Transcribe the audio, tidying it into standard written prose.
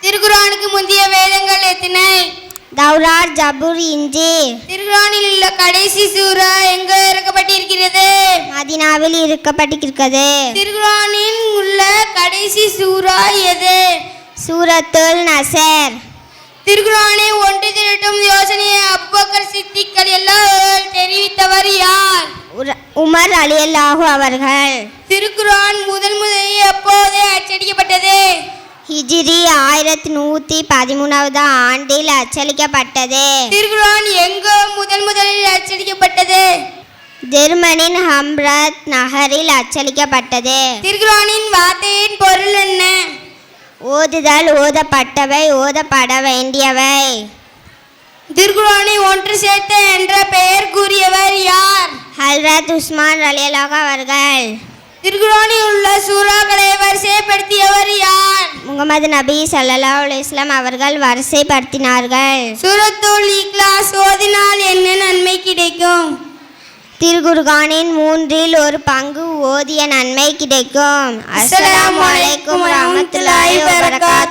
திருக்குர்ஆனுக்கு முந்தைய வேதங்கள் எத்தனை? தௌராத், ஜபூர், இன்ஜீல். திருக்குர்ஆனில் உள்ள கடைசி சூரா எங்க இறக்கப்பட்டிருக்கிறது? மதீனாவில் இறக்கப்பட்டிருக்கிறது. திருக்குர்ஆனில் உள்ள கடைசி சூரா எது? சூரத்துல் நஸர். திருக்குர்ஆனை ஒன்று திரட்டும் யோசனையை அபூபக்கர் சித்திக் எல்லாம் தெரிவித்தவர் யார்? உமர் ரலியல்லாஹு அவர்கள். திருக்குர்ஆன் முதலில் எப்போது அச்சடிக்கப்பட்டது? ஹிஜ்ரி 1113 ஆண்டில் அச்சடிக்கப்பட்டது. திருக்குர்ஆன் எங்க முதலில் அச்சடிக்கப்பட்டது? ஜெர்மனின் ஹம்ரத் நகரில் அச்சடிக்கப்பட்டது. திருக்குர்ஆனின் வார்த்தையின் பொருள் என்ன? ஓதுதல், ஓதப்பட்டவை, ஓதப்பட வேண்டியவை. திருக்குர்ஆனை ஒன்று சேர்த்த என்ற பெயர் கூறியவர் யார்? ஹல்ரத் உஸ்மான் ரலியல்லாஹு அவர்கள். திருக்குர்ஆனில் உள்ள சூறாக்களை வரிசைப்படுத்தியவர் யார்? முகமது நபி ஸல்லல்லாஹு அலைஹி வஸல்லம் அவர்கள் வரிசைப்படுத்தினார்கள். சூரத்துல் இக்லாஸ் ஓதினால் என்ன நன்மை கிடைக்கும்? திருக்குர்ஆனின் 1/3 ஓதிய நன்மை கிடைக்கும். அஸ்ஸலாமு அலைக்கும் வரஹ்மத்துல்லாஹி வபரகாத்துஹு.